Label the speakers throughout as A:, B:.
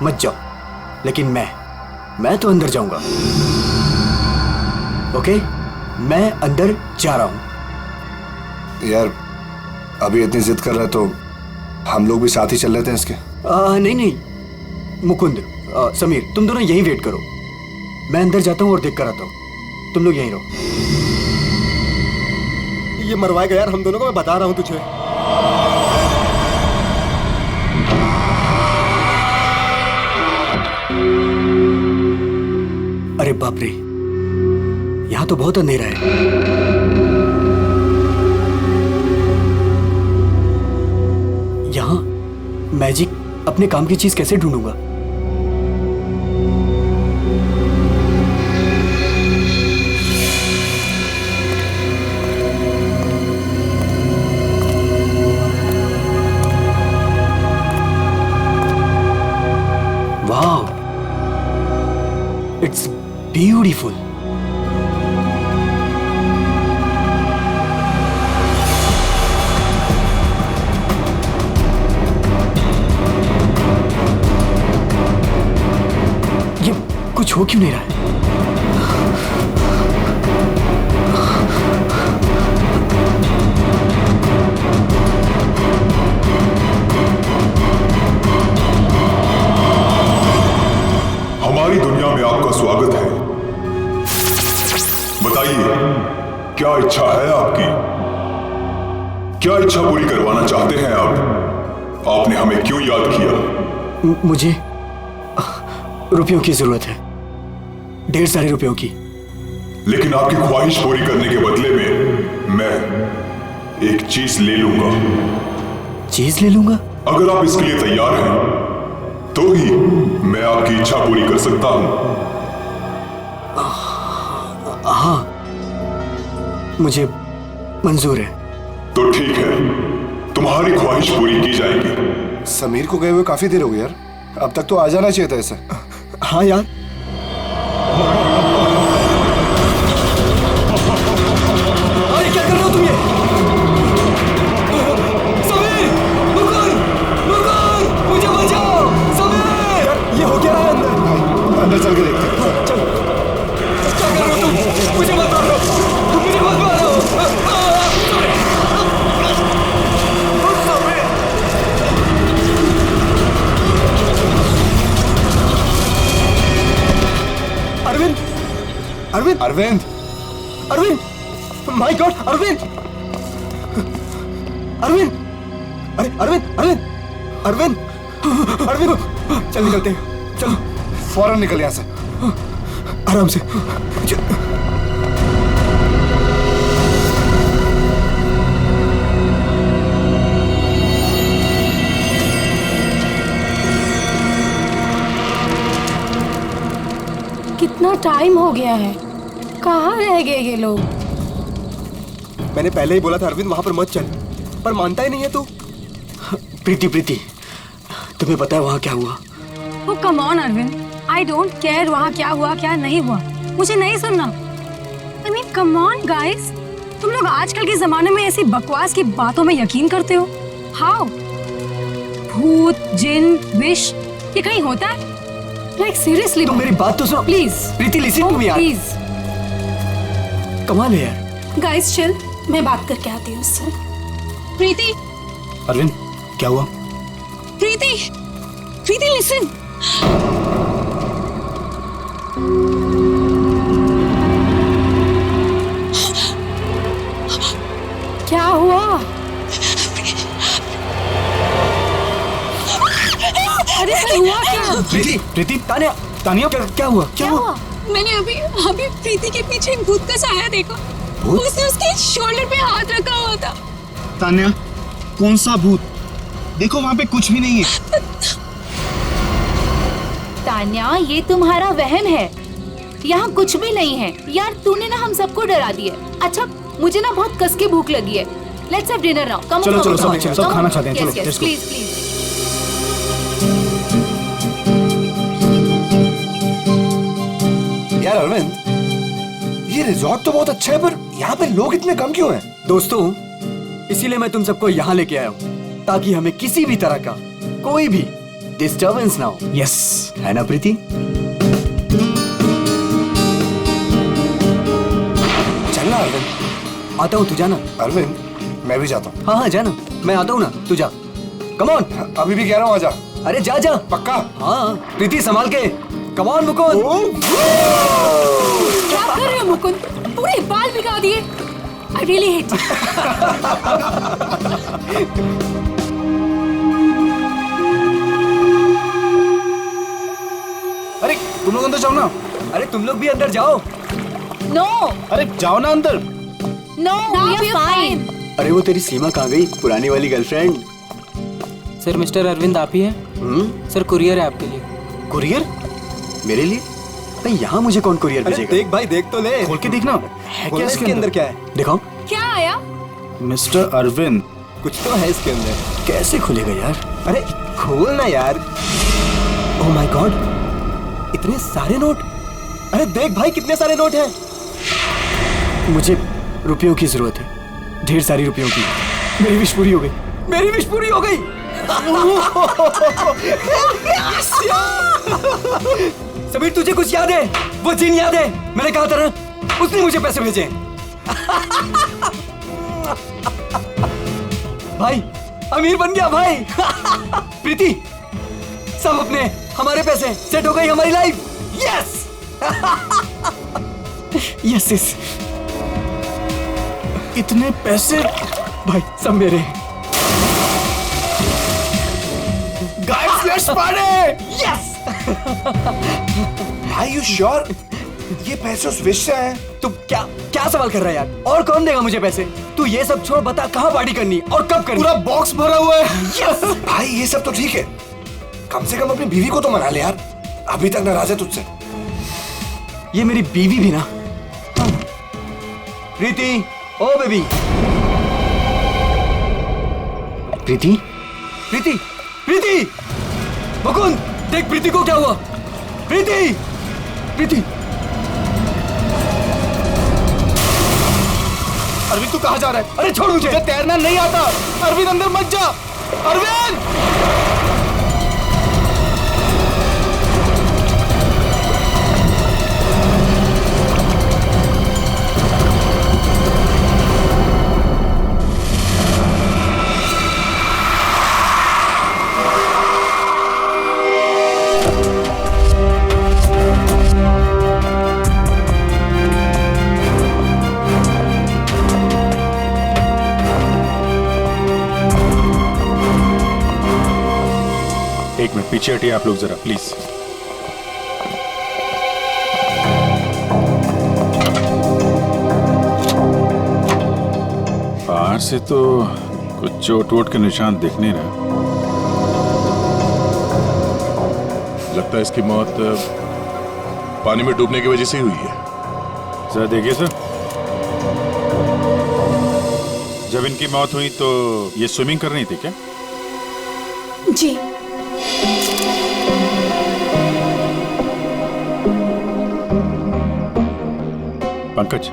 A: मत जाओ, लेकिन मैं तो अंदर जाऊंगा। ओके, मैं अंदर जा रहा हूं।
B: यार अभी इतनी जिद कर रहे तो हम लोग भी साथ ही चल लेते हैं इसके।
A: नहीं मुकुंद, समीर, तुम दोनों यहीं वेट करो। मैं अंदर जाता हूं और देख कर आता हूं। तुम लोग यहीं रहो।
C: ये मरवाएगा यार हम दोनों को, मैं बता रहा हूं तुझे।
A: अरे बाप रे, यहां तो बहुत अंधेरा है। यहां मैजिक अपने काम की चीज कैसे ढूंढूंगा? वाह, इट्स ब्यूटीफुल। ये कुछ हो क्यों नहीं रहा है?
D: हमारी दुनिया में आपका स्वागत है। बताइए, क्या इच्छा है आपकी? क्या इच्छा पूरी करवाना चाहते हैं आप? आपने हमें क्यों याद किया?
A: मुझे रुपयों की जरूरत है, ढेर सारे रुपयों की।
D: लेकिन आपकी ख्वाहिश पूरी करने के बदले में मैं एक चीज ले लूंगा।
A: चीज ले लूंगा?
D: अगर आप इसके लिए तैयार हैं तो ही मैं आपकी इच्छा पूरी कर सकता हूं।
A: हाँ, मुझे मंजूर है।
D: तो ठीक है, तुम्हारी ख्वाहिश पूरी की जाएगी।
B: समीर को गए हुए काफी देर हो गई यार, अब तक तो आ जाना चाहिए था इसे।
C: हाँ यार,
A: अरे क्या कर रहे हो तुम? ये समीर, मुकुंद, मुकुंद, मुझे बचाओ। समीर,
C: ये हो क्या रहा है अंदर?
B: अंदर चल के देखते हैं।
C: चल।
A: क्या कर रहे हो तुम? मुझे मत मारो, तुम मुझे मत मारो।
C: अरविंद, अरविंद,
B: अरविंद,
C: अरविंद, माय गॉड, अरविंद, अरविंद, अरे अरविंद, अरविंद, अरविंद, अरविंद, चल निकलते हैं, चल
B: फौरन निकल यहाँ से।
C: आराम से।
E: कितना टाइम हो गया है, कहाँ रह गए ये लोग?
C: मैंने पहले ही बोला था अरविंद वहां पर मत चल, पर मानता ही नहीं है तू।
A: प्रीति, प्रीति, तुम्हें पता है वहां क्या हुआ?
E: Oh come on Arvind, I don't care वहाँ क्या हुआ क्या नहीं हुआ, मुझे नहीं सुनना। I mean come on guys, तुम लोग आजकल के जमाने में ऐसी बकवास की बातों में यकीन करते हो? How? भूत, जिन, विश, ये कहीं होता है? Like seriously?
A: तुम मेरी बात तो सुनो
E: please.
A: Preeti, listen to me यार।
E: प्लीज
A: कमाल है यार।
E: गाइस चिल, मैं बात करके आती हूँ उससे। प्रीति,
A: अरविंद, क्या हुआ?
E: प्रीति, प्रीति लिसन। क्या हुआ? अरे हुआ क्या?
A: प्रीति, प्रीति, तानिया, तानिया, क्या हुआ? क्या हुआ?
F: मैंने अभी अभी प्रीति के पीछे एक भूत का साया देखा। उसने उसके शोल्डर पे हाथ रखा हुआ था।
G: तान्या, कौन सा भूत? देखो वहाँ पे कुछ भी नहीं है।
H: तान्या, ये तुम्हारा वहम है, यहाँ कुछ भी नहीं है। यार तूने ना हम सबको डरा दिया। अच्छा, मुझे ना बहुत कस के भूख लगी है। Let's have dinner now. Come
A: चलो, चलो, सब खाना खाते हैं। चलो, let's go.
H: Please please.
B: यार अरविंद, ये रिजॉर्ट तो बहुत अच्छा है, पर यहाँ पे लोग इतने कम क्यों हैं?
A: दोस्तों, इसीलिए मैं तुम सबको यहाँ लेके आया हूँ, ताकि हमें किसी भी तरह का कोई भी डिस्टर्बेंस नाउ,
C: यस।
A: है ना प्रीति?
B: चलना अरविंद।
A: आता हूँ, तू जाना।
B: अरविंद, मैं भी जाता हूँ।
A: हाँ हाँ जाना, मैं आता हूँ ना, तू जा। Come on.
B: अभी भी कह रहा हूँ आजा।
A: अरे जा जा।
B: पक्का?
A: हाँ प्रीति संभाल के। Come on Mukund.
F: क्या कर रहे हो मुकुंद? पूरे बाल बिगा दिए। I really hate.
C: अरे तुम लोग अंदर जाओ ना।
A: अरे तुम लोग भी अंदर जाओ।
H: नो
C: अरे जाओ ना अंदर।
H: No, we are fine.
A: अरे वो तेरी सीमा कहाँ गई, पुरानी वाली गर्लफ्रेंड?
I: सर मिस्टर अरविंद आप ही हैं? सर कुरियर है आपके लिए।
A: कुरियर? मेरे लिए? भाई यहाँ मुझे कौन कुरियर
C: अरे
A: भेजेगा?
C: देख भाई, देख तो ले।
G: खोल के देखना है क्या
C: इसके अंदर क्या है?
A: दिखाओ।
F: क्या आया?
G: मिस्टर अरविंद।
C: कुछ तो है इसके अंदर।
A: कैसे खुलेगा यार?
C: अरे खोल ना यार।
A: ओह माय गॉड, इतने सारे नोट।
C: अरे देख भाई, कितने सारे नोट हैं।
A: मुझे रुपयों की जरूरत है, ढेर सारी रुपयों की। मेरी विश पूरी हो गई, मेरी विश पूरी हो गई। समीर तुझे कुछ याद है? वो जिन याद है? मैंने कहा था ना, उसने मुझे पैसे भेजे। भाई अमीर बन गया भाई। प्रीति, सब अपने, हमारे पैसे, सेट हो गई हमारी लाइफ। Yes yes yes.
G: इतने पैसे
A: भाई सब मेरे।
B: Guys let's party.
A: Yes.
B: Are you sure ये पैसे उस विश से हैं?
A: तू क्या क्या सवाल कर रहा है यार? और कौन देगा मुझे पैसे? तू ये सब छोड़, बता कहाँ पार्टी करनी और कब करनी?
G: पूरा बॉक्स भरा हुआ है।
A: यस।
B: भाई ये सब तो ठीक है, कम से कम अपनी बीवी को तो मना ले यार, अभी तक नाराज है तुझसे।
A: ये मेरी बीवी भी ना। प्रीति, ओ बेबी। प्रीति, प्रीति, प्रीति। मुकुंद देख प्रीति को क्या हुआ। प्रीति, प्रीति।
G: अरविंद तू कहाँ जा रहा है?
A: अरे छोड़ मुझे।
G: मुझे तैरना नहीं आता। अरविंद अंदर मत जा। अरविंद!
D: एक मिनट पीछे हटिए आप लोग जरा प्लीज। बाहर से तो कुछ चोट वोट के निशान दिख नहीं रहा।
J: लगता है इसकी मौत पानी में डूबने की वजह से ही हुई है।
D: सर देखिए सर, जब इनकी मौत हुई तो ये स्विमिंग कर रही थी क्या?
F: जी।
D: पंकज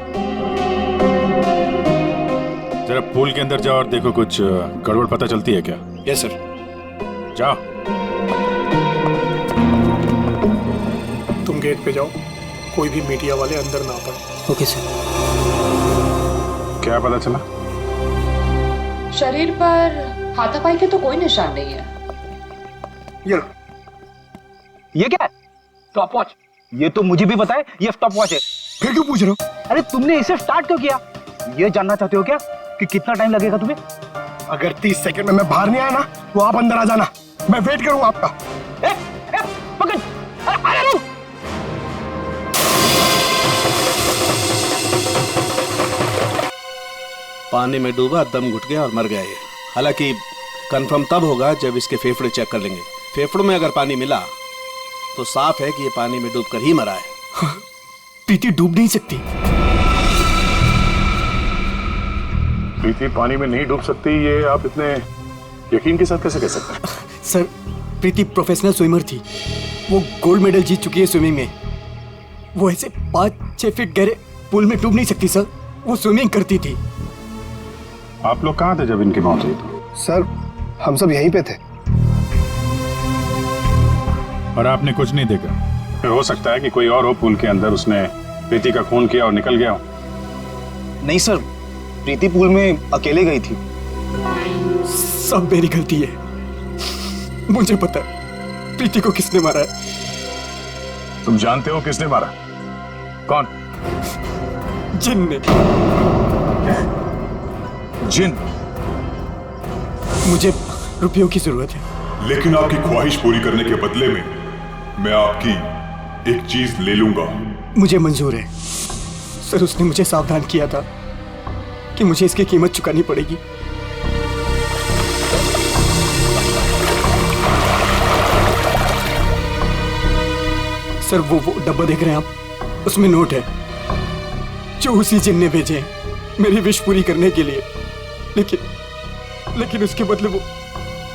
D: जरा पूल के अंदर जाओ और देखो कुछ गड़बड़ पता चलती है क्या?
B: Yes sir.
D: जाओ।
K: तुम गेट पे जाओ, कोई भी मीडिया वाले अंदर ना आ पाए।
I: Okay sir.
D: क्या पता चला?
L: शरीर पर हाथापाई के तो कोई निशान नहीं है।
G: ये क्या है? Stop watch. ये तो मुझे भी पता है ये स्टॉप वॉच है।
C: फिर क्यों पूछ रहे हो?
G: अरे तुमने इसे स्टार्ट क्यों किया? ये जानना चाहते हो क्या कि कितना टाइम लगेगा तुम्हें?
K: अगर 30 सेकंड में मैं बाहर नहीं आया ना तो आप अंदर आ जाना, मैं वेट करूंगा आपका।
G: पकड़! अरे रुक!
M: पानी में डूबा, दम घुट गया और मर गया ये। हालांकि कंफर्म तब होगा जब इसके फेफड़े चेक कर लेंगे। फेफड़ों में अगर पानी मिला तो साफ है कि ये पानी में डूबकर ही मरा है।
A: प्रीति डूब नहीं सकती।
J: प्रीति पानी में नहीं डूब सकती, ये आप इतने यकीन के साथ कैसे कह सकते हैं?
A: सर प्रीति प्रोफेशनल स्विमर थी, वो गोल्ड मेडल जीत चुकी है स्विमिंग में। वो ऐसे 5-6 फीट गहरे पूल में डूब नहीं सकती सर, वो स्विमिंग करती थी।
D: आप लोग कहाँ थे जब इनकी मौत हुई?
K: सर हम सब यहीं पे थे।
J: और आपने कुछ नहीं देखा? फिर हो सकता है कि कोई और हो पूल के अंदर, उसने प्रीति का खून किया और निकल गया हो।
G: नहीं सर, प्रीति पूल में अकेले गई थी।
A: सब मेरी गलती है। मुझे पता है प्रीति को किसने मारा है।
J: तुम जानते हो किसने मारा? कौन?
A: जिन ने।
J: जिन?
A: मुझे रुपयों की जरूरत है।
D: लेकिन आपकी ख्वाहिश पूरी करने के बदले में मैं आपकी एक चीज ले लूंगा।
A: मुझे मंजूर है सर। उसने मुझे सावधान किया था कि मुझे इसकी कीमत चुकानी पड़ेगी। सर वो डब्बा देख रहे हैं आप, उसमें नोट है जो उसी जिन ने भेजे हैं मेरी विश पूरी करने के लिए। लेकिन उसके बदले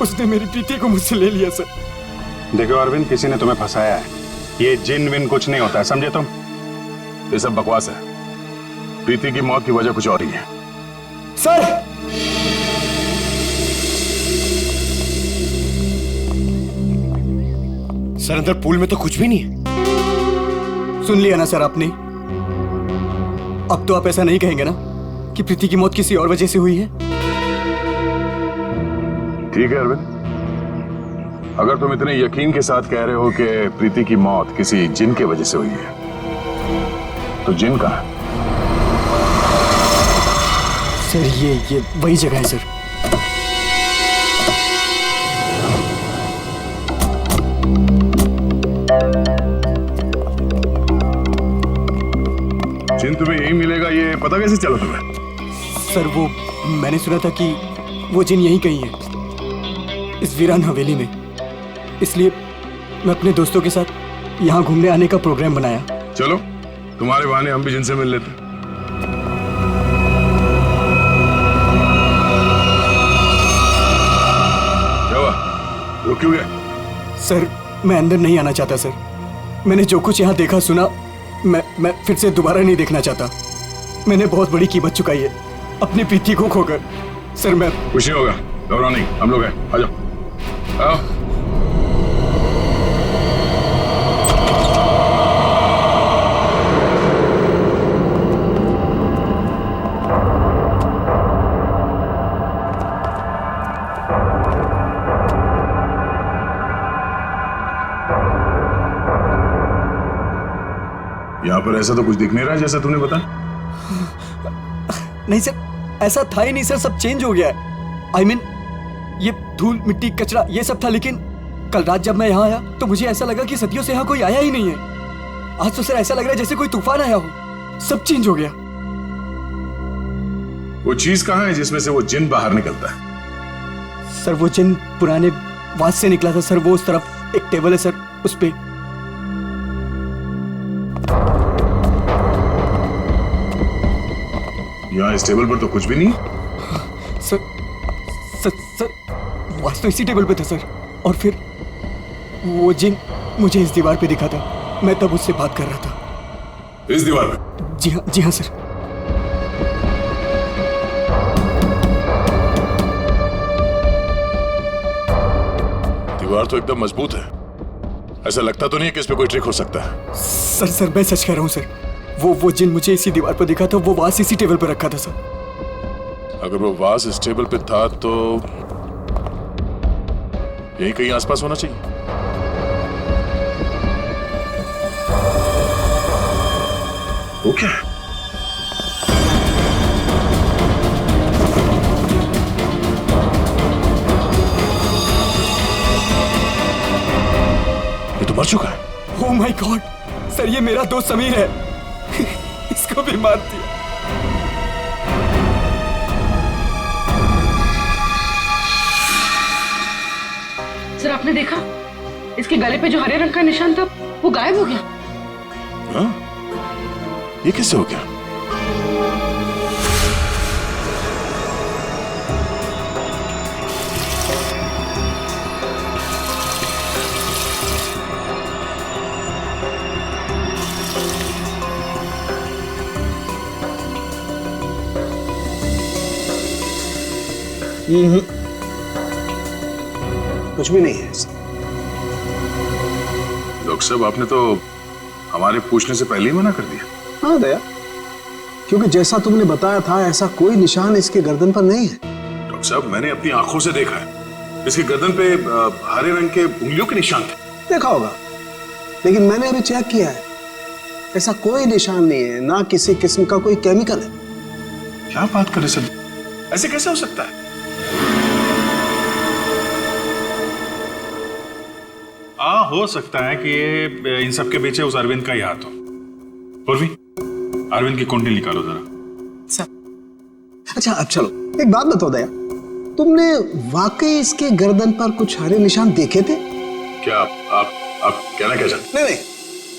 A: उसने मेरी प्रीति को मुझसे ले लिया सर।
J: देखो अरविंद, किसी ने तुम्हें फंसाया है। ये जिन विन कुछ नहीं होता है, समझे तुम? ये सब बकवास है। प्रीति की मौत की वजह कुछ और ही है।
A: सर
B: सर अंदर पूल में तो कुछ भी नहीं है।
A: सुन लिया ना सर आपने? अब तो आप ऐसा नहीं कहेंगे ना कि प्रीति की मौत किसी और वजह से हुई है?
J: ठीक है अरविंद, अगर तुम इतने यकीन के साथ कह रहे हो कि प्रीति की मौत किसी जिन के वजह से हुई है, तो जिन कहाँ है?
A: सर ये वही जगह है सर।
J: जिन तुम्हें यही मिलेगा, ये पता कैसे चला तुम्हें?
A: सर वो मैंने सुना था कि वो जिन यहीं कहीं है, इस वीरान हवेली में। इसलिए मैं अपने दोस्तों के साथ यहाँ घूमने आने का प्रोग्राम बनाया।
J: चलो, तुम्हारे बहाने हम भी जिनसे मिल लेते। क्या हुआ? रुक क्यों गए?
A: सर मैं अंदर नहीं आना चाहता सर। मैंने जो कुछ यहाँ देखा सुना, मैं फिर से दोबारा नहीं देखना चाहता। मैंने बहुत बड़ी कीमत चुकाई है अपनी प्रीति को खोकर। सर मैं
J: खुशी होगा, घबराओ नहीं, हम लोग हैं। आ जाओ, आओ। यहाँ पर ऐसा तो कुछ दिख नहीं रहा जैसा तूने बताया।
A: नहीं सर, ऐसा था ही नहीं सर। सब चेंज हो गया है। I mean, ये धूल मिट्टी कचरा ये सब था, लेकिन कल रात जब मैं यहाँ आया तो मुझे ऐसा लगा कि सदियों से यहाँ कोई आया ही नहीं है। आज तो सर ऐसा लग रहा है जैसे कोई तूफान आया हो। सब चेंज हो गया।
J: वो चीज कहाँ है जिसमें से वो जिन बाहर निकलता है?
A: सर वो जिन पुराने वास से निकला था सर। वो उस तरफ एक टेबल है सर, उस पे।
J: यहाँ इस टेबल पर तो कुछ भी नहीं।
A: सर वास तो इसी टेबल पे था सर। और फिर वो जिन मुझे इस दीवार पे दिखा था। मैं तब उससे बात कर रहा था।
J: इस दीवार पे?
A: जी हाँ सर।
J: दीवार तो एकदम मजबूत है। ऐसा लगता तो नहीं है कि इस पे कोई ट्रिक हो सकता है।
A: सर मैं सच कह रहा हूँ सर। वो जिन मुझे इसी दीवार पर दिखा था। वो वास इसी टेबल पर रखा था सर।
J: अगर वो वास इस टेबल पे था तो यही कहीं आसपास होना चाहिए। वो क्या है? ये तो मर चुका है।
A: ओह माय गॉड सर, ये मेरा दोस्त समीर है। इसको भी मार दिया।
L: सर आपने देखा इसके गले पे जो हरे रंग का निशान था वो गायब हो गया।
J: हाँ? ये कैसे हो गया?
M: कुछ भी नहीं है।
J: डॉक्टर साहब आपने तो हमारे पूछने से पहले ही मना कर दिया।
M: हाँ दया, क्योंकि जैसा तुमने बताया था ऐसा कोई निशान इसके गर्दन पर नहीं है।
J: डॉक्टर साहब मैंने अपनी आंखों से देखा है, इसकी गर्दन पे हरे रंग के उंगलियों के निशान थे।
M: देखा होगा, लेकिन मैंने अभी चेक किया है, ऐसा कोई निशान नहीं है, ना किसी किस्म का कोई केमिकल है।
J: क्या बात कर रहे सर, ऐसे कैसे हो सकता है? हो सकता है कि ये इन सब के पीछे उस अरविंद का ही हाथ हो। पूर्वी, अरविंद की कुंडली निकालो जरा।
M: अच्छा अब चलो एक बात बताओ दया, तुमने वाकई इसके गर्दन पर कुछ हरे निशान देखे थे?
J: क्या आप कहना क्या चाहते?
M: नहीं,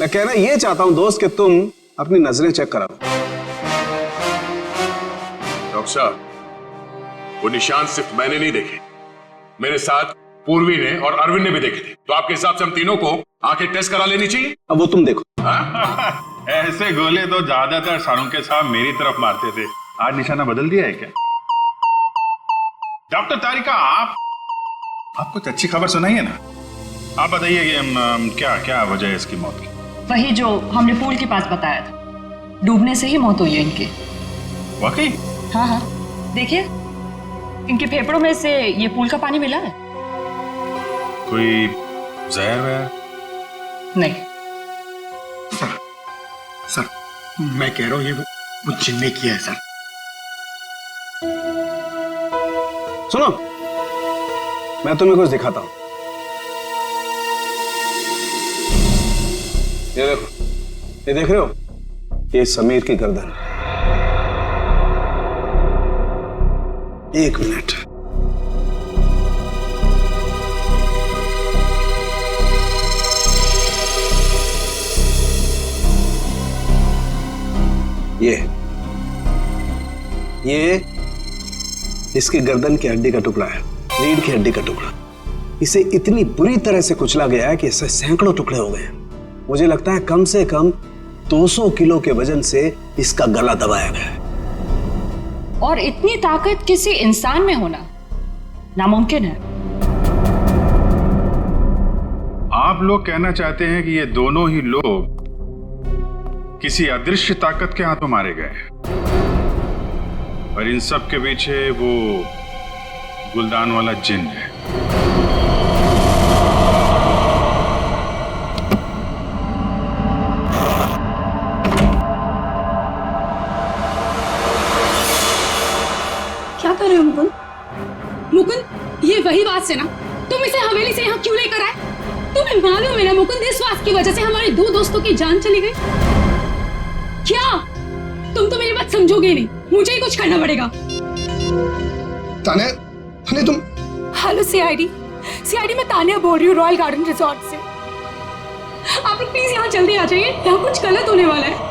M: मैं कहना ये चाहता हूं दोस्त कि तुम अपनी नजरें चेक करा लो।
J: डॉक्टर साहब, वो निशान सिर्फ मैंने नहीं देखे, मेरे साथ पूर्वी ने और अरविंद ने भी देखे थे। तो आपके हिसाब से हम तीनों को आंखें टेस्ट करा लेनी चाहिए।
M: अब वो तुम देखो।
J: ऐसे गोले तो ज्यादातर सारुंके साहब मेरी तरफ मारते थे, आज निशाना बदल दिया है क्या? डॉक्टर तारिका, आप कुछ अच्छी खबर सुनाइए ना। आप बताइए क्या क्या वजह है इसकी मौत की?
L: वही जो हमने पूल के पास बताया था, डूबने से ही मौत हुई है इनकी।
J: वाकई?
L: हाँ, देखिए इनके फेफड़ों में से ये पूल का पानी मिला है।
J: कोई जहर वहर?
L: नहीं
K: सर, मैं कह रहा हूं ये वो जिन ने किया है सर।
M: सुनो, मैं तुम्हें कुछ दिखाता हूं। ये देखो, ये देख रहे हो, ये समीर की गर्दन। एक मिनट, ये इसकी गर्दन की हड्डी का टुकड़ा है, रीढ़ की हड्डी का टुकड़ा। इसे इतनी बुरी तरह से कुचला गया है कि इससे सैकड़ों टुकड़े हो गए। मुझे लगता है कम से कम 200 किलो के वजन से इसका गला दबाया गया है।
L: और इतनी ताकत किसी इंसान में होना नामुमकिन है।
J: आप लोग कहना चाहते हैं कि ये दोनों ही लोग किसी अदृश्य ताकत के हाथों मारे गए, और इन सब के पीछे वो गुलदान वाला जिन है।
F: क्या कर रहे हो मुकुंद? मुकुंद, ये वही बात से ना तुम इसे हवेली से यहाँ क्यों लेकर आए? तुम्हें मालूम है ना मुकुंद, इस बात की वजह से हमारे 2 दोस्तों की जान चली गई। क्या तुम तो मेरी बात समझोगे नहीं, मुझे ही कुछ करना पड़ेगा।
B: तान्या, तुम?
F: हेलो सीआईडी, मैं तान्या बोल रही हूँ रॉयल गार्डन रिजॉर्ट से। आप लोग प्लीज यहाँ जल्दी आ जाइए, यहाँ कुछ गलत होने वाला है।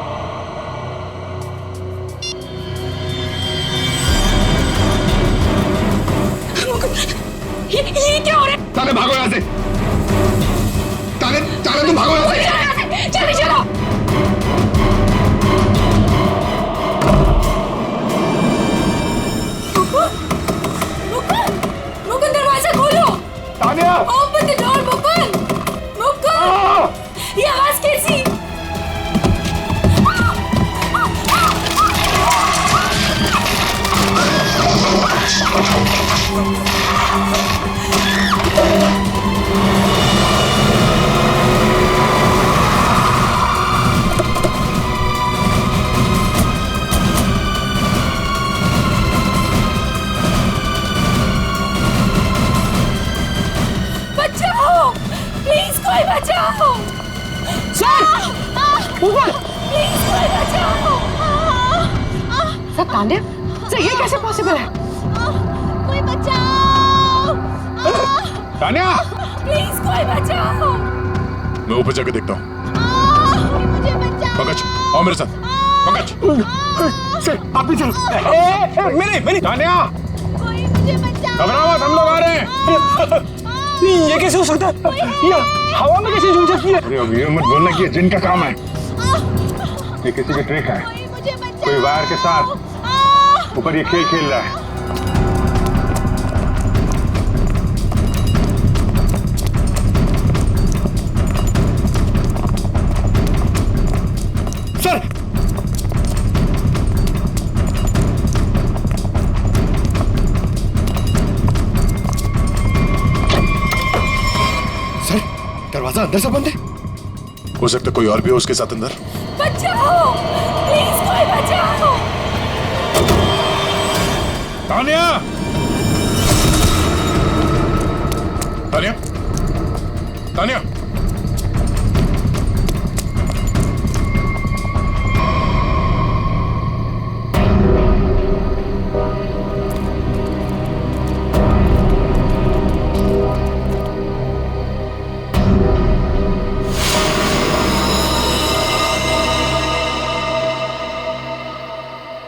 F: ये क्या हो रहा है?
B: तान्या भागो यहाँ से। तान्या तुम भागो यहाँ से।
F: जल्दी चलो। मुकुंद, दरवाजा खोलो।
B: Tanya,
F: open the door Mukund. ये आवाज कैसी? बचाओ, प्लीज कोई बचाओ। सर, ऊपर, प्लीज कोई बचाओ।
L: सर तान्या, सर ये कैसे पॉसिबल है?
F: कोई बचाओ।
J: तान्या,
F: प्लीज कोई बचाओ।
J: मैं ऊपर जाकर देखता हूँ।
F: मुझे बचाओ।
J: पंकज, आओ मेरे साथ। पंकज,
K: सर आप भी चलो।
J: मेरी तान्या,
F: कोई मुझे बचाओ।
J: घबराओ मत, हम लोग आ रहे हैं।
K: ये कैसे हो सकता है? ये हवा में कैसे झूल सकती है?
J: अरे अब ये मत बोलना कि ये जिन का काम है, ये किसी की ट्रिक है। कोई वायर के साथ ऊपर ये खेल खेल रहा है।
B: दरवाजा अंदर से बंद है।
D: हो सकता है कोई और भी हो उसके साथ अंदर।
H: बचाओ, प्लीज कोई बचाओ।
D: तानिया, तानिया, तानिया।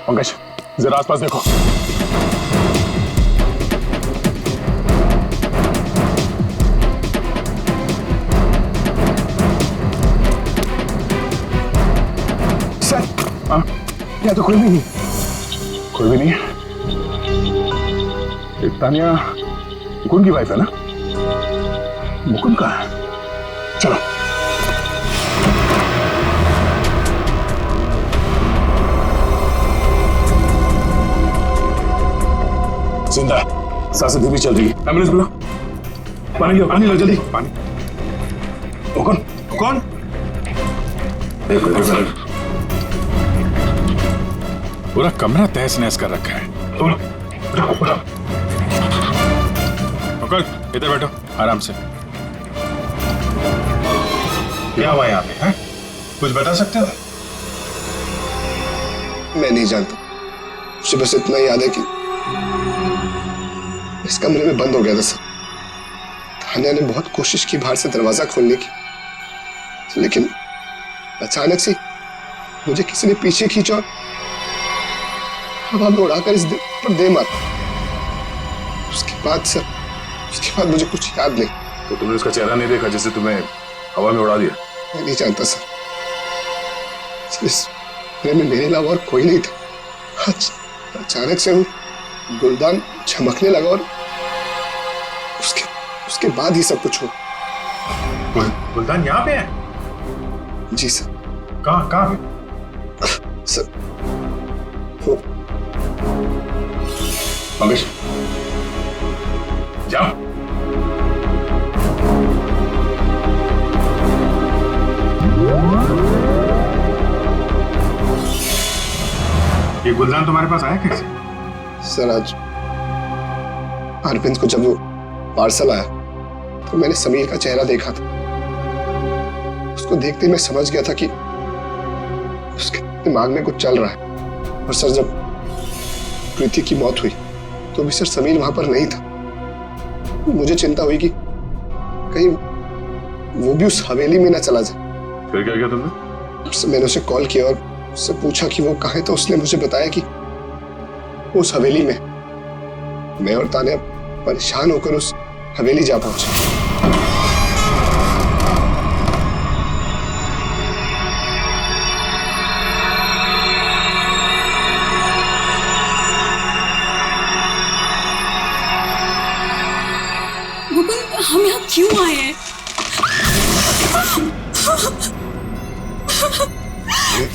D: पंकज, जरा आसपास देखो।
B: सर, हाँ, यहाँ तो कोई भी नहीं।
D: कोई भी नहीं है। तानिया मुकुंद की वाइफ है ना? मुकुंद कहाँ है? चलो। जिंदा है, सांसें धीमी चल रही है। एम्बुलेंस बुला। पानी लो, पानी लो जल्दी। पानी। कौन? कौन? एक मिनट। पूरा कमरा तहस नहस कर रखा है। इधर बैठो आराम से। क्या हुआ यहाँ पे? है कुछ बता सकते हो?
B: मैं नहीं जानता, मुझे बस इतना याद है कि इस कमरे में बंद हो गया था सर। तानिया ने बहुत कोशिश की बाहर से दरवाजा खोलने की, लेकिन अचानक से मुझे किसी ने पीछे खींचा और हवा में उड़ाकर इस दिल पर दे मारा। उसके बाद मुझे कुछ याद नहीं।
D: तो तुमने उसका चेहरा नहीं देखा जिसे तुम्हें हवा में उड़ा दिया?
B: मैं नहीं जानता सर, इस कमरे में मेरे अलावा और कोई नहीं था। अचानक से वो गुलदान चमकने लगा और उसके बाद ही सब कुछ हुआ।
D: गुलदान यहाँ पे है?
B: जी सर।
D: कहाँ पे?
B: सर वो
D: पंकज, जाओ। ये गुलदान तुम्हारे पास आया कैसे?
B: सर आज अरविंद को जब वो पार्सल आया तो मैंने समीर का चेहरा देखा था। उसको देखते मैं समझ गया था कि उसके दिमाग में कुछ चल रहा है। और सर जब प्रीति की मौत हुई तो भी सर समीर वहां पर नहीं था। मुझे चिंता हुई कि कहीं वो भी उस हवेली में ना चला जाए।
D: फिर क्या किया तुमने?
B: मैंने उसे कॉल किया और उससे पूछा कि वो कहाँ है, तो उसने मुझे बताया कि उस हवेली में। मैं और तानिया परेशान होकर उस हवेली जा पहुंचे।
F: मुकुंद, हम यहाँ क्यों आए हैं?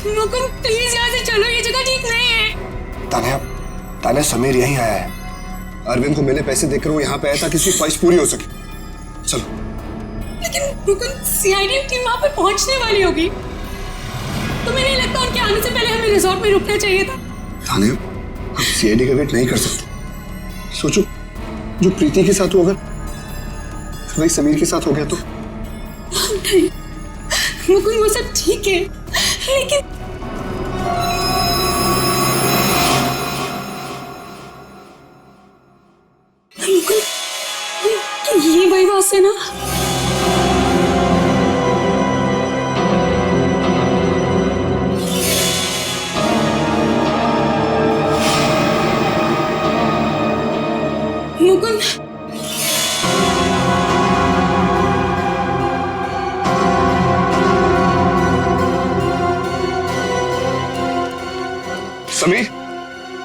F: मुकुंद प्लीज यहाँ से चलो, ये जगह ठीक नहीं है।
B: तानिया समीर यहीं आया है। अरविंद को मैंने पैसे देकर वो यहाँ पे आया था कि उसकी ख्वाहिश पूरी हो सके। चलो।
F: लेकिन मुकुंद, सीआईडी टीम वहाँ पे पहुँचने वाली होगी। तुम्हें नहीं लगता उनके आने से पहले हमें रिजॉर्ट में रुकना चाहिए था?
B: तानिया, हम सीआईडी का वेट नहीं कर सकते। सोचो, जो प्रीति के साथ हुआ वही समीर के साथ हो गया तो?
F: नहीं मुकुंद, वो सब ठीक है, लेकिन ये वही बात है ना? मुकुंद,
B: समीर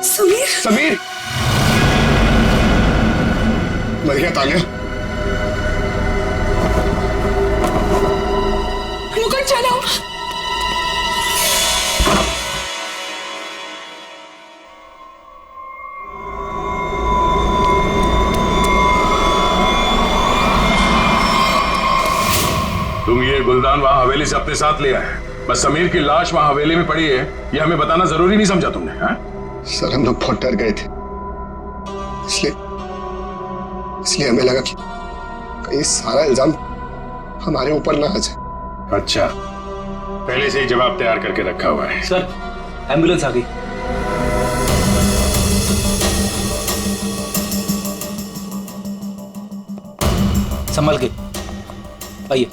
F: समीर
B: समीर मर गया तानिया।
F: मुकुंद चलो।
J: तुम ये गुलदान वहां हवेली से अपने साथ ले आए, बस समीर की लाश वहां हवेली में पड़ी है ये हमें बताना जरूरी नहीं समझा तुमने?
B: सर हम लोग बहुत डर गए थे, इसलिए हमें लगा कि कहीं सारा इल्जाम हमारे ऊपर ना आ जाए।
J: अच्छा, पहले से ही जवाब तैयार करके रखा हुआ है।
I: सर एम्बुलेंस आ गई। संभल के आइए।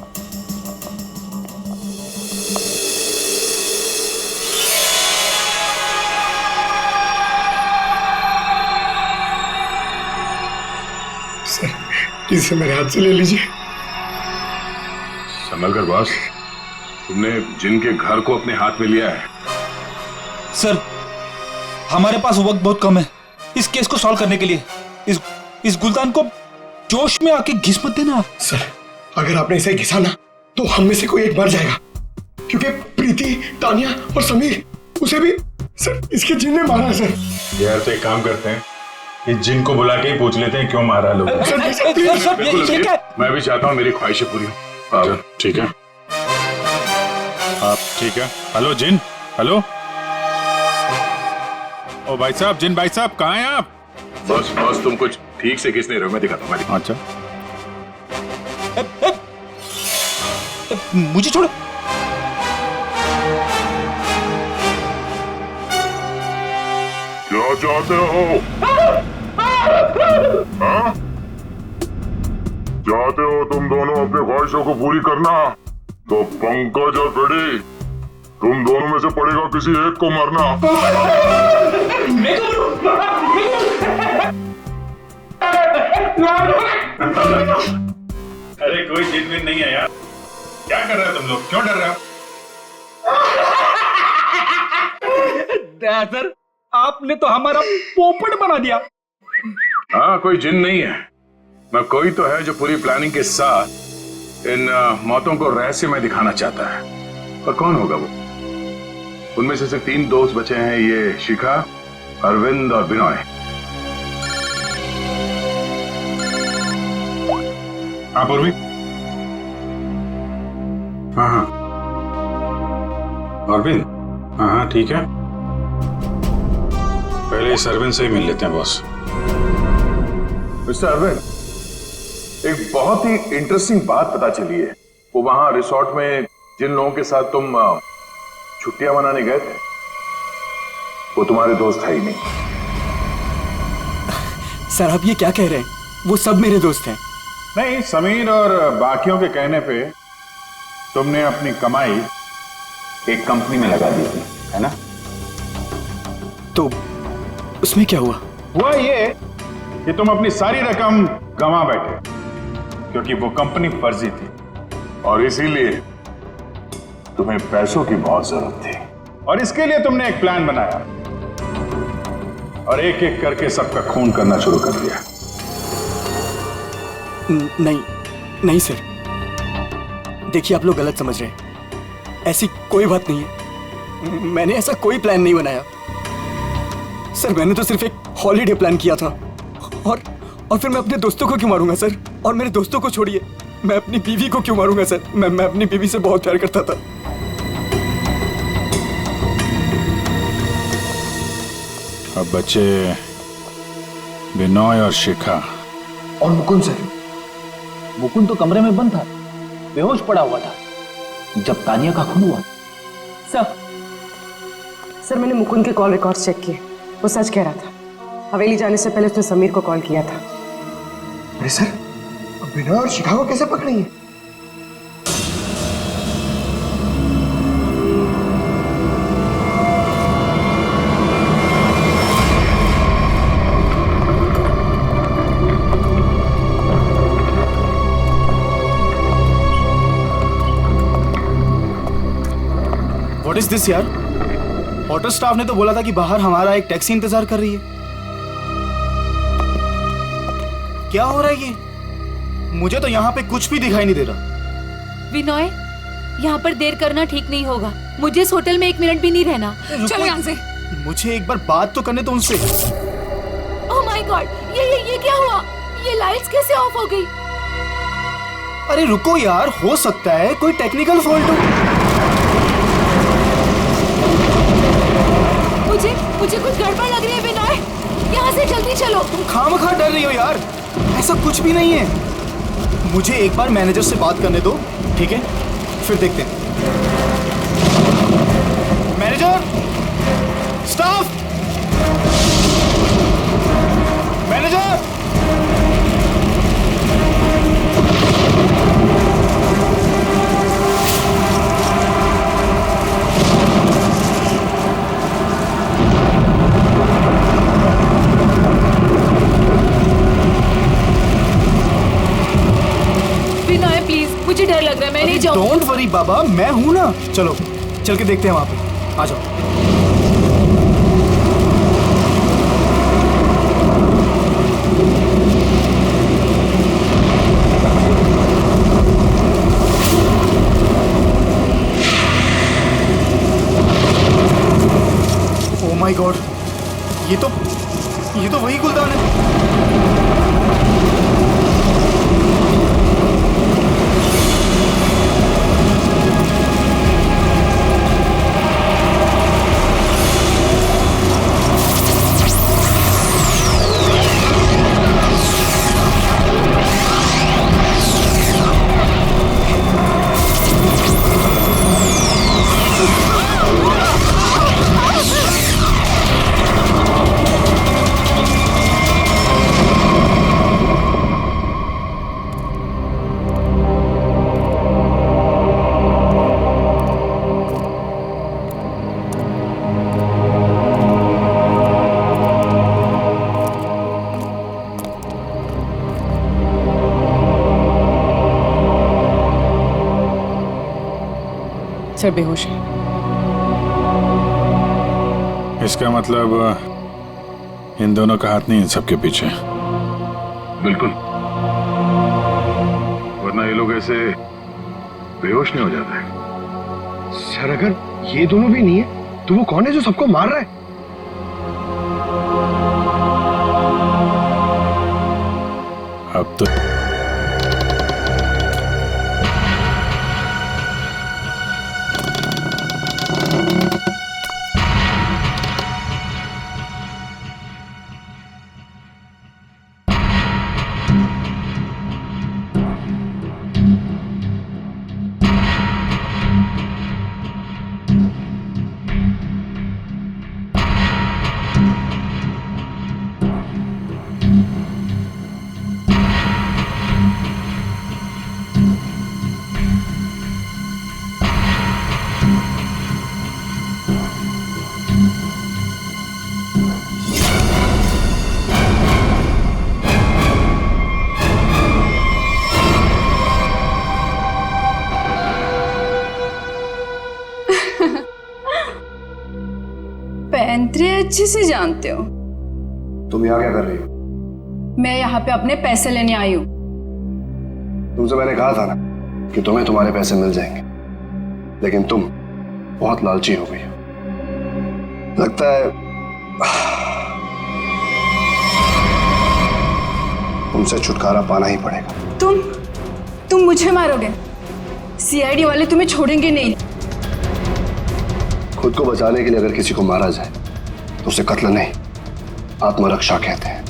B: सर इसे मेरे हाथ से ले लीजिए।
J: संभल कर बॉस, तुमने जिनके घर को अपने हाथ में लिया है।
G: सर हमारे पास वक्त बहुत कम है इस केस को सॉल्व करने के लिए। इस गुलदान को जोश में आके घिस मत देना।
B: सर अगर आपने इसे घिसा ना तो हम में से कोई एक मर जाएगा, क्योंकि प्रीति, तानिया और समीर, उसे भी सर इसके जिन ने मारा है। सर
J: यार तो एक काम करते हैं, इस जिन को बुला के ही पूछ लेते हैं क्यों मारा लोगों ने। मैं भी चाहता हूँ मेरी ख्वाहिशें पूरी हो। ठीक है
D: आप ठीक है? हेलो जिन, हेलो। ओ भाई साहब, जिन भाई साहब कहाँ हैं आप?
J: बस बस तुम कुछ ठीक से किस नहीं रहे हो, मैं दिखाता हूँ।
D: अच्छा
G: मुझे छोड़ो।
J: क्या चाहते हो? हाँ? चाहते हो तुम दोनों अपनी ख्वाहिशों को पूरी करना? तो पंकज और फ्रेडी, तुम दोनों में से पड़ेगा किसी एक को मरना।
D: अरे कोई जिन विन नहीं है यार, क्या कर रहे हो तुम लोग? क्यों डर रहे हो?
G: सर आपने तो हमारा पोपट बना दिया।
J: हाँ कोई जिन नहीं है, मैं कोई तो है जो पूरी प्लानिंग के साथ इन मौतों को रहस्य में दिखाना चाहता है। पर कौन होगा वो? उनमें से सिर्फ 3 दोस्त बचे हैं, ये शिखा, अरविंद और बिनॉय।
D: हाँ पूर्वी। हाँ हाँ अरविंद, हाँ हाँ ठीक है। पहले इस अरविंद से ही मिल लेते हैं बॉस।
J: मिस्टर अरविंद, एक बहुत ही इंटरेस्टिंग बात पता चली है। वो वहां रिसोर्ट में जिन लोगों के साथ तुम छुट्टियां मनाने गए थे, वो तुम्हारे दोस्त है ही नहीं।
A: सर आप ये क्या कह रहे हैं? वो सब मेरे दोस्त हैं।
D: नहीं, समीर और बाकियों के कहने पे तुमने अपनी कमाई एक कंपनी में लगा दी थी, है ना?
A: तो उसमें क्या हुआ?
D: हुआ ये कि तुम अपनी सारी रकम गंवा बैठे, क्योंकि वो कंपनी फर्जी थी
J: और इसीलिए तुम्हें पैसों की बहुत जरूरत थी।
D: और इसके लिए तुमने एक प्लान बनाया और एक एक करके सबका खून करना शुरू कर दिया।
A: नहीं नहीं सर, देखिए आप लोग गलत समझ रहे हैं। ऐसी कोई बात नहीं है, मैंने ऐसा कोई प्लान नहीं बनाया। सर मैंने तो सिर्फ एक हॉलीडे प्लान किया था और फिर मैं अपने दोस्तों को क्यों मारूंगा सर? और मेरे दोस्तों को छोड़िए, मैं अपनी बीवी को क्यों मारूंगा सर? मैं अपनी बीवी से बहुत प्यार करता था।
D: अब बच्चे बिनॉय और शिखा
I: और मुकुंद सर। मुकुंद तो कमरे में बंद था, बेहोश पड़ा हुआ था जब तानिया का खून हुआ।
L: सर मैंने मुकुंद के कॉल रिकॉर्ड्स चेक किए, वो सच कह रहा था। हवेली जाने से पहले उसने समीर को कॉल किया था।
B: अरे सर, बिनॉय और शिखा को कैसे पकड़ेंगे?
G: व्हाट इज दिस यार? होटल स्टाफ ने तो बोला था कि बाहर हमारा एक टैक्सी इंतजार कर रही है। क्या हो रहा है ये? मुझे तो यहाँ पे कुछ भी दिखाई नहीं दे रहा।
H: विनोय, यहाँ पर देर करना ठीक नहीं होगा। मुझे इस होटल में 1 मिनट भी नहीं रहना।
F: चलो यहाँ से।
G: मुझे एक बार बात तो करने दो उनसे।
H: ओह माय गॉड, ये क्या हुआ? ये लाइट्स कैसे ऑफ हो गई?
C: अरे रुको यार, हो सकता है कोई टेक्निकल फॉल्ट हो।
H: मुझे कुछ गड़बड़ लग रही है विनय, यहाँ से जल्दी चलो।
C: तुम खामखा डर रही हो यार, ऐसा कुछ भी नहीं है। मुझे एक बार मैनेजर से बात करने दो, ठीक है? फिर देखते हैं। Manager, staff, manager.
H: Vinay please, मुझे डर लग रहा है, मैं नहीं जाऊंगी।
C: डोंट वरी बाबा, मैं हूं ना। चलो चल के देखते हैं वहां पे, आ जाओ। ओह माय गॉड, ये तो वही गुलदान है।
L: सर बेहोश है।
J: इसका मतलब इन दोनों का हाथ नहीं इन सबके पीछे। बिल्कुल, वरना ये लोग ऐसे बेहोश नहीं हो जाते।
B: सर अगर ये दोनों भी नहीं है तो वो कौन है जो सबको मार रहा है?
J: अब तो
N: पैंतरे अच्छे से जानते हो।
B: तुम यहाँ क्या कर रही हो?
N: मैं यहाँ पे अपने पैसे लेने आई हूँ।
B: तुमसे मैंने कहा था ना कि तुम्हें तुम्हारे पैसे मिल जाएंगे, लेकिन तुम बहुत लालची हो गई हो। लगता है तुमसे छुटकारा पाना ही पड़ेगा।
N: तुम मुझे मारोगे? सीआईडी वाले तुम्हें छोड़ेंगे नहीं।
B: खुद को बचाने के लिए अगर किसी को मारा जाए तो उसे कत्ल नहीं, आत्मरक्षा कहते हैं।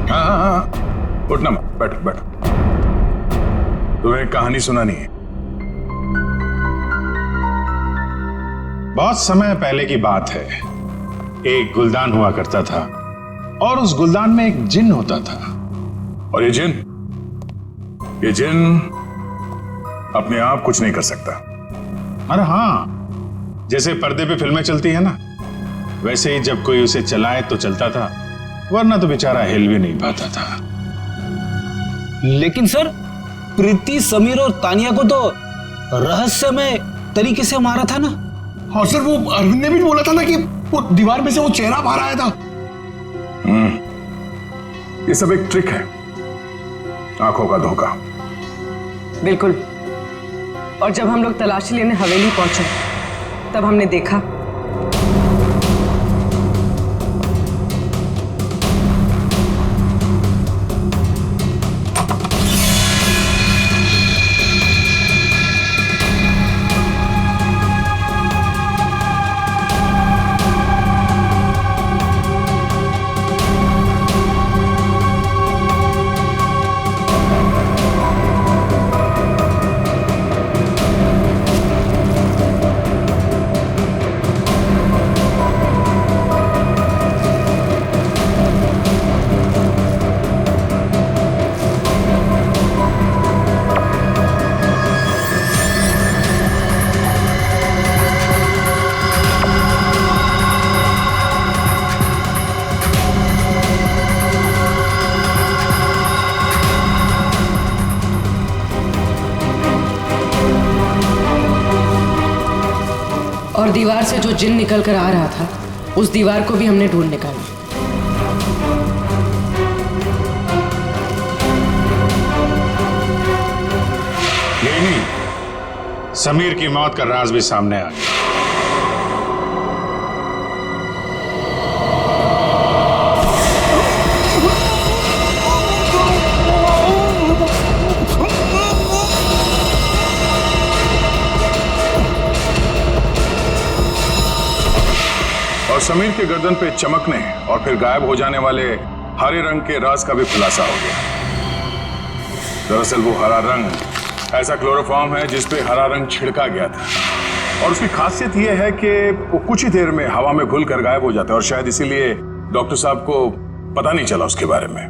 J: हाँ, उठना मत, बैठो बैठो। तुम्हें एक कहानी सुनानी है।
D: बहुत समय पहले की बात है। एक गुलदान हुआ करता था और उस गुलदान में एक जिन होता था।
J: और ये जिन अपने आप कुछ नहीं कर सकता।
D: अरे हाँ, जैसे पर्दे पे फिल्में चलती है ना, वैसे ही जब कोई उसे चलाए तो चलता था, वरना तो बेचारा हिल भी नहीं पाता था।
I: लेकिन सर, प्रीति, समीर और तानिया को तो रहस्यमय तरीके से मारा था ना।
B: और सर वो अरविंद ने भी बोला था ना कि वो दीवार में से वो चेहरा बाहर आया था।
J: ये सब एक ट्रिक है, आंखों का धोखा।
L: बिल्कुल। और जब हम लोग तलाशी लेने हवेली पहुंचे तब हमने देखा। और दीवार से जो जिन निकल कर आ रहा था, उस दीवार को भी हमने ढूंढ निकाला।
J: यही नहीं, समीर की मौत का राज भी सामने आ गया। और समीर के गर्दन पे चमकने और फिर गायब हो जाने वाले हरे रंग के राज का भी खुलासा हो गया। दरअसल वो हरा रंग ऐसा क्लोरोफॉर्म है जिस पे हरा रंग छिड़का गया था, और उसकी खासियत यह है कि वो कुछ ही देर में हवा में घुलकर गायब हो जाता है, और शायद इसीलिए डॉक्टर साहब को पता नहीं चला उसके बारे में।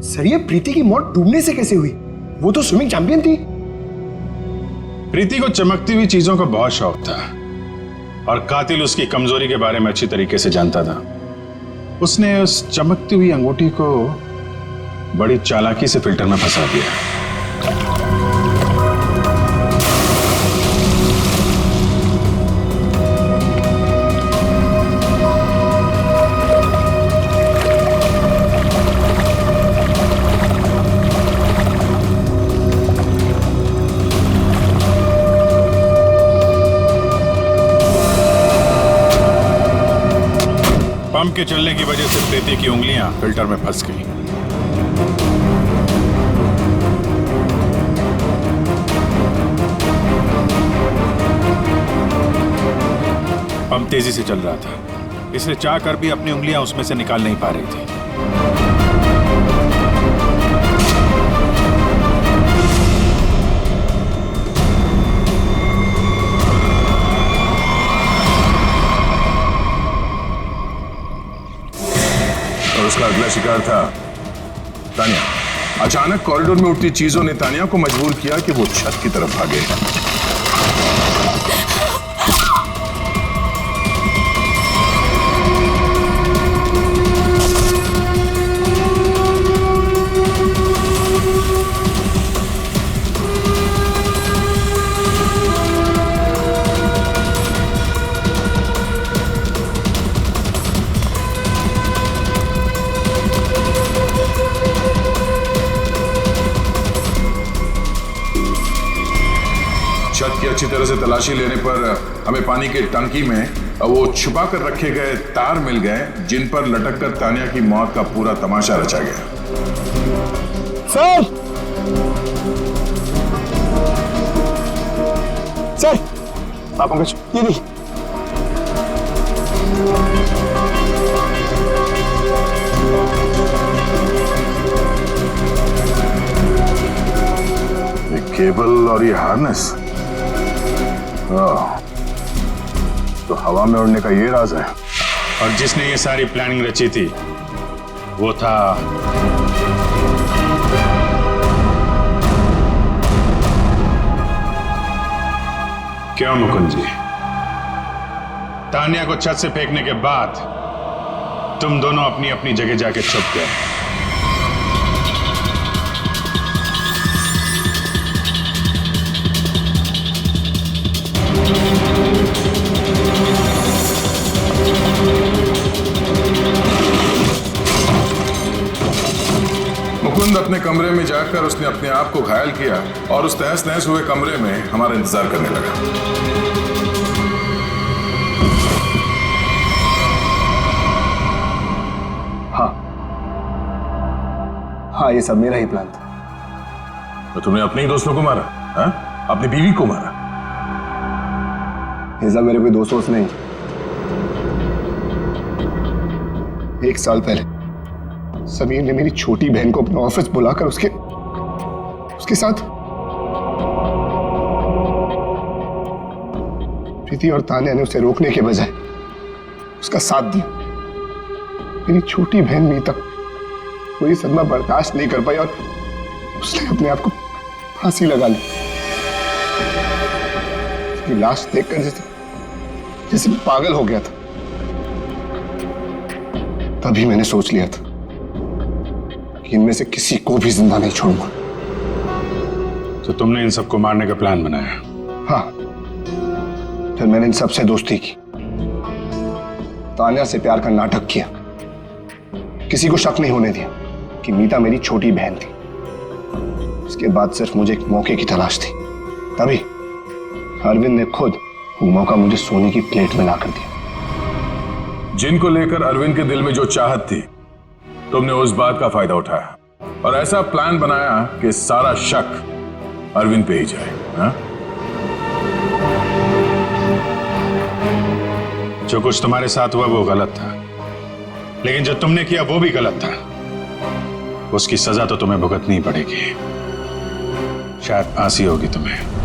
B: सर, ये प्रीति की मौत डूबने से कैसे हुई? वो तो स्विमिंग चैंपियन थी।
J: प्रीति को चमकती हुई चीजों का बहुत शौक था, और कातिल उसकी कमजोरी के बारे में अच्छी तरीके से जानता था। उसने उस चमकती हुई अंगूठी को बड़ी चालाकी से फिल्टर में फंसा दिया। पंप के चलने की वजह से प्रीति की उंगलियां फिल्टर में फंस गई। पंप तेजी से चल रहा था, इसलिए चाहकर भी अपनी उंगलियां उसमें से निकाल नहीं पा रही थी। और उसका अगला शिकार था तानिया। अचानक कॉरिडोर में उठती चीजों ने तानिया को मजबूर किया कि वो छत की तरफ भागे। छत की अच्छी तरह से तलाशी लेने पर हमें पानी के टंकी में वो छुपा कर रखे गए तार मिल गए, जिन पर लटक कर तानिया की मौत का पूरा तमाशा रचा गया।
B: सर! सर!
D: आप पंकज,
B: ये नहीं।
J: ये केबल और ये हार्नेस, तो हवा में उड़ने का ये राज है। और जिसने ये सारी प्लानिंग रची थी वो था क्यों मुकुंद जी? तानिया को छत से फेंकने के बाद तुम दोनों अपनी अपनी जगह जाके छुप गए। मुकुंद अपने कमरे में जाकर उसने अपने आप को घायल किया और उस तहस नहस हुए कमरे में हमारा इंतजार करने लगा।
B: हाँ, ये सब मेरा ही प्लान था।
J: तो तुमने अपने ही दोस्तों को मारा? हाँ? अपनी बीवी को मारा?
B: ये सब मेरे कोई दोस्त नहीं। 1 साल पहले समीर ने मेरी छोटी बहन को अपने ऑफिस बुलाकर उसके साथ प्रीति और तान्या ने उसे रोकने के बजाय उसका साथ दिया। मेरी छोटी बहन मीता कोई सदमा बर्दाश्त नहीं कर पाई और उसने अपने आप को फांसी लगा ली। उसकी लाश देखकर जैसे पागल हो गया था। तभी मैंने सोच लिया था कि इनमें से किसी को भी जिंदा नहीं छोड़ूंगा।
J: तो तुमने इन सबको मारने का प्लान बनाया?
B: हाँ, फिर मैंने इन सबसे दोस्ती की, तान्या से प्यार का नाटक किया, किसी को शक नहीं होने दिया कि मीता मेरी छोटी बहन थी। उसके बाद सिर्फ मुझे एक मौके की तलाश थी। तभी अरविंद ने खुद वो मौका मुझे सोने की प्लेट में लाकर दिया।
J: जिनको लेकर अरविंद के दिल में जो चाहत थी, तुमने उस बात का फायदा उठाया और ऐसा प्लान बनाया कि सारा शक अरविंद पे ही जाए। हा?
D: जो कुछ तुम्हारे साथ हुआ वो गलत था, लेकिन जो तुमने किया वो भी गलत था। उसकी सजा तो तुम्हें भुगतनी पड़ेगी। शायद फांसी होगी तुम्हें।